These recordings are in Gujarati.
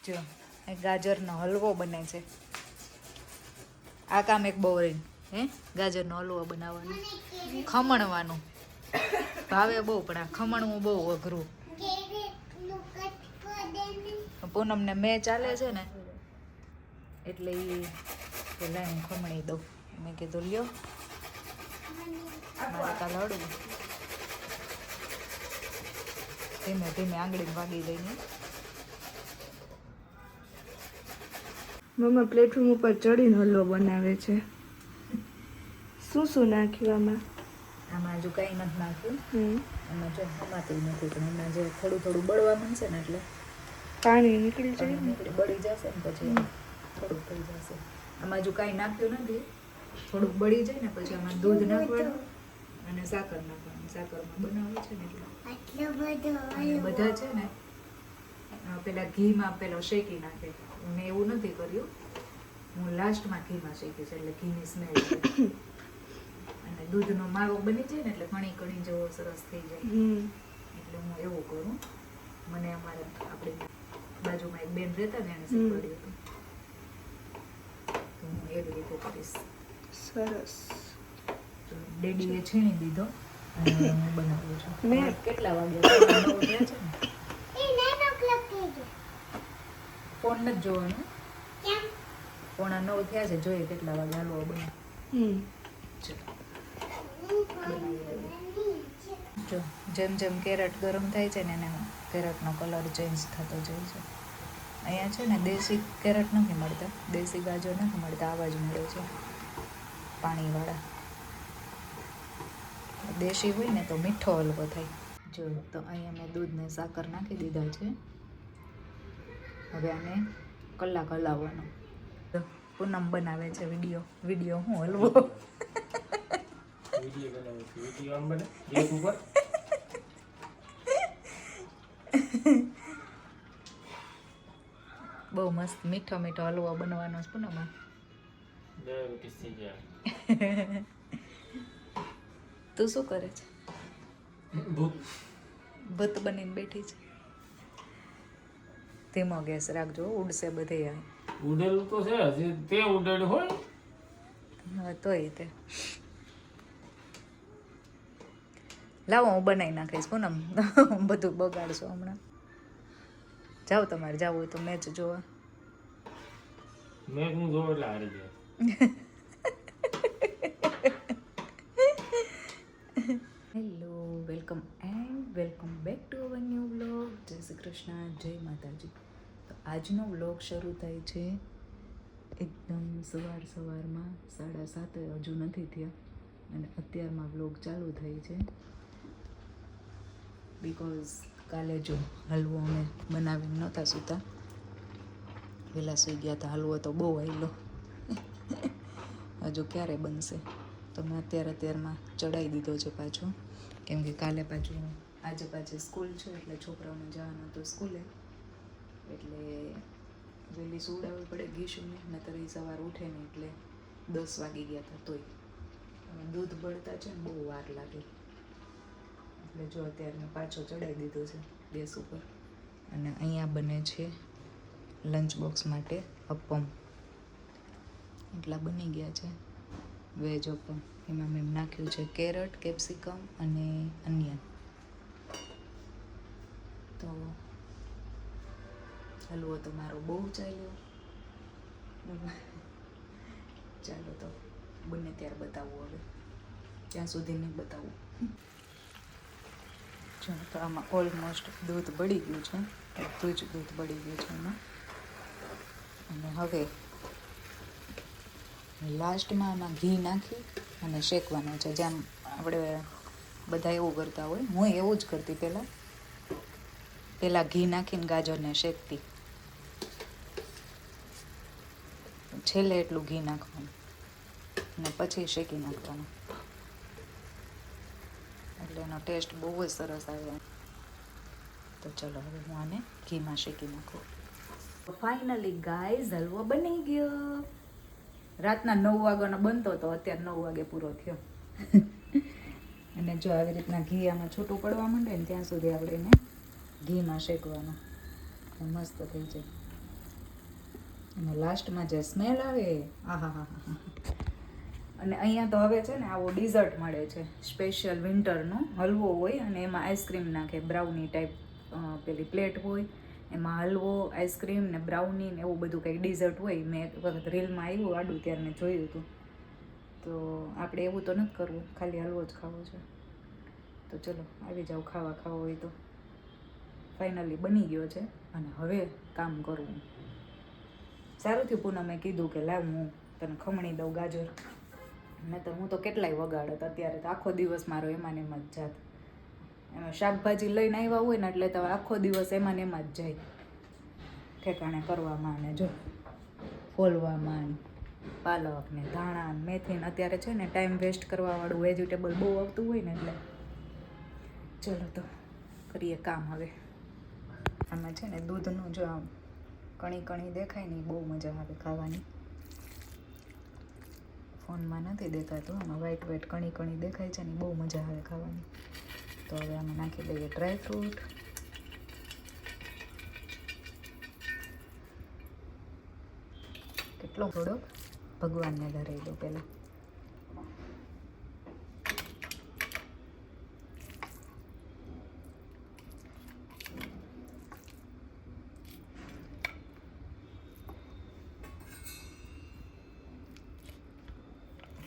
જો ગાજરનો હલવો બને છે. આ કામ એક બોરિંગ હે ગાજરનો હલવો બનાવવાનો, ખમણવાનું ભાવે બહુ પણ આ ખમણવું બહુ અઘરું. પૂનમને મેં ચાલે છે ને એટલે એ પેલા હું ખમણી દઉં. મેં કીધું લ્યો મારે કાલ હળવું ધીમે ધીમે આંગળી વાગી જઈને. મમ્મા પ્લેટફોર્મ ઉપર ચડીને હલવો બનાવે છે. શું નાખ્યું આમાં હજુ કંઈ નથી નાખ્યું. એમાં જો હમાતું નથી પણ એમાં જે થોડું થોડું બળવા માંડશે ને એટલે પાણી નીકળી જાય, બળી જશે ને પછી થોડુંક થઈ જશે. આમાં હજુ કાંઈ નાખ્યું નથી. થોડુંક બળી જાય ને પછી આમાં દૂધ નાખવાનું અને સાકર નાખવાની. સાકરમાં બનાવવું છે ને એટલે બધા છે ને પેલા ઘીમાં પેલો શેકી નાખે. મેં એવું નથી કર્યું, હું લાસ્ટમાં ઘીમાં શેકીશ એટલે ઘીની સ્મેલ અને દૂધનો માવો બની જાય ને એટલે કણી કણી જેવો સરસ થઈ જાય. એટલે હું એવું કરું. મને અમારે આપણી બાજુમાં એક બેન રહેતા ને એને શીખવાડ્યું હતું તો હું એવી રીતે કરીશ. સરસ. ડેડીએ છીણી દીધો અને હું બનાવું છું. મેં કેટલા વાગ્યા 9 થયા છે ને. ફોન નથી જોવાનો. 8:45 થયા છે. જોઈએ કેટલા વાગે હલવો બને. જો જેમ જેમ કેરેટ ગરમ થાય છે ને એને કેરેટનો કલર ચેન્જ થતો જાય છે. અહીંયા છે ને દેશી કેરેટ નથી મળતા, દેશી ગાજર નથી મળતા, આવા જ મળે છે પાણીવાળા. દેશી હોય ને તો મીઠો હલવો થાય. જો તો અહીંયા મેં દૂધને સાકર નાખી દીધા છે. હવે આને કલાક હલાવવાનો. પૂનમ બનાવે છે વિડીયો હું હલવો બહુ મસ્ત મીઠો મીઠો હલવો બનવાનો છે પૂનમમાં. તું શું કરે છે? ભૂત બનીને બેઠી છે. ધીમો ગેસ રાખજો, ઉડશે બધે. ઉડેલું તો છે હજી તે ઉડેલું હોય હવે તોય તે લાવો હું બનાવી નાખીશ પૂનમ. બધું બગાડશો હમણાં. જાઓ તમારે જવું હોય તો મેચ જોવા. મેચ હું જોઉં એટલે હારી જાય. Hello, welcome back to our new vlog. જય શ્રી કૃષ્ણ, જય માતાજી. તો આજનો વ્લોગ શરૂ થાય છે એકદમ સવારમાં 7:30 હજુ નથી થયા અને અત્યારમાં વ્લોગ ચાલુ થાય છે. બિકોઝ કાલે જો હલવો અમે બનાવીને નહોતા સૂતા, વહેલા સૂઈ ગયા હતા. હલવો તો બહુ આવેલો, હજુ ક્યારે બનશે તો મેં અત્યારમાં ચડાવી દીધો છે પાછો. કેમ કે કાલે પાછું આજે પાછી સ્કૂલ છે એટલે છોકરાઓને જવાનું હતું સ્કૂલે, એટલે વહેલી સુવડાવવી પડે ગીશુને, નહીંતર એ સવાર ઉઠે ને એટલે 10 વાગી ગયા હતા. તોય દૂધ બળતા છે ને બહુ વાર લાગે એટલે જો અત્યારે મેં પાછો ચડાવી દીધો છે ગેસ ઉપર. અને અહીંયા બને છે લંચ બોક્સ માટે અપમ. એટલા બની ગયા છે વેજ અપમ. એમાં મેં નાખ્યું છે કેરટ, કેપ્સિકમ અને અનિયન. તો હલવો તો મારો બહુ ચાલ્યો. ચાલો તો બને ત્યારે બતાવું. હવે ત્યાં સુધી નહીં બતાવું. જો તો આમાં ઓલમોસ્ટ દૂધ બળી ગયું છે, બધું જ દૂધ બળી ગયું છે એમાં. અને હવે લાસ્ટમાં આમાં ઘી નાખી અને શેકવાનું છે. જેમ આપણે બધા એવું કરતા હોય, હું એવું જ કરતી પહેલાં ઘી નાખીને ગાજરને શેકતી, છેલ્લે એટલું ઘી નાખવાનું અને પછી શેકી નાખવાનું, એટલે એનો ટેસ્ટ બહુ જ સરસ આવે. તો ચલો હવે હું આને ઘીમાં શેકી નાખું. ફાઇનલી ગાઈઝ હલવો બની ગયો. રાતના 9 વાગ્યાનો બનતો હતો, અત્યારે 9 વાગે પૂરો થયો. અને જો આવી રીતના ઘી આમાં છૂટું પડવા માંડે ને ત્યાં સુધી આપણે એને ઘીમાં શેકવાનું, મસ્ત થઈ જાય. અને લાસ્ટમાં જે સ્મેલ આવે આહા હા હા. અને અહીંયા તો હવે છે ને આવો ડિઝર્ટ મળે છે સ્પેશિયલ વિન્ટરનો હલવો હોય અને એમાં આઈસ્ક્રીમ નાખે બ્રાઉની ટાઈપ પેલી પ્લેટ હોય એમાં હલવો આઈસ્ક્રીમ ને બ્રાઉની ને એવું બધું કંઈક ડિઝર્ટ હોય. મેં એક વખત રીલમાં આવ્યું આડું ત્યારે મેં જોયું હતું. તો આપણે એવું તો નથી કરવું, ખાલી હલવો જ ખાવો છે. તો ચલો આવી જાઓ ખાવા હોય તો. ફાઇનલી બની ગયો છે અને હવે કામ કરવું. સારું થયું પૂનમે કીધું કે લાવ હું તને ખમણી દઉં ગાજર, નહીંતર હું તો કેટલાય વગાડત અત્યારે તો આખો દિવસ મારો એમાં ને એમાં જ જાત. એમાં શાકભાજી લઈને આવ્યા હોય ને એટલે તો આખો દિવસ એમાં ને એમાં જ જાય ઠેકાણે કરવામાં ને જો ફોલવામાં પાલક ને ધાણા ને મેથી ને અત્યારે છે ને ટાઈમ વેસ્ટ કરવાવાળું વેજીટેબલ બહુ આવતું હોય ને એટલે ચલો તો કરીએ કામ હવે. આમાં છે ને દૂધનું જો આમ કણી દેખાય ને બહુ મજા આવે ખાવાની. ફોનમાં નથી દેખાતું, આમાં વ્હાઈટ કણી દેખાય છે ને બહુ મજા આવે ખાવાની. તો હવે આમાં નાખી દઈએ ડ્રાયફ્રૂટ. કેટલો થોડોક ભગવાનને ધરાઈ દો પહેલાં.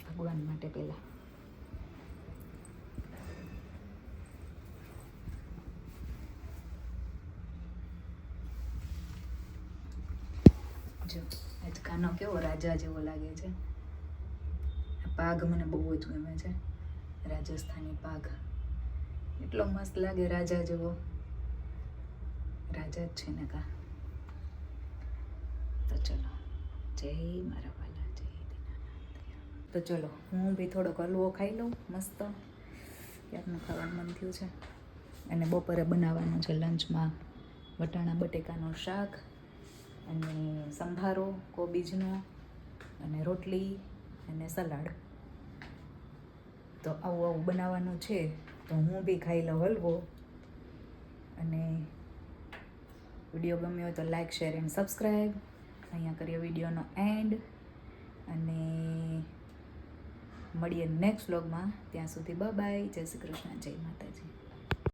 ભગવાન માટે પહેલાં જો આજ કાનો કેવો રાજા જેવો લાગે છે. આ પાઘ મને બહુ જ ગમે છે, રાજસ્થાની પાઘ એટલો મસ્ત લાગે રાજા જેવો. રાજા જ છે ને કા. તો ચલો જય મારા વાલા જય દીનાનાથ. તો ચલો હું બી થોડોક હલવો ખાઈ લઉં મસ્ત, ક્યારનું ખાવાનું મન થયું છે. અને બપોરે બનાવવાનું છે લંચમાં વટાણા બટેકાનું શાક અને સંભારો કોબીજનો અને રોટલી અને સલાડ. તો આવું બનાવવાનું છે. તો હું બી ખાઈ લઉં હલવો. અને વિડીયો ગમ્યો હોય તો લાઈક શેર એન્ડ સબસ્ક્રાઈબ. અહીંયા કરીએ વિડીયોનો એન્ડ અને મળીએ નેક્સ્ટ વ્લોગમાં. ત્યાં સુધી બાય જય શ્રી કૃષ્ણ, જય માતાજી.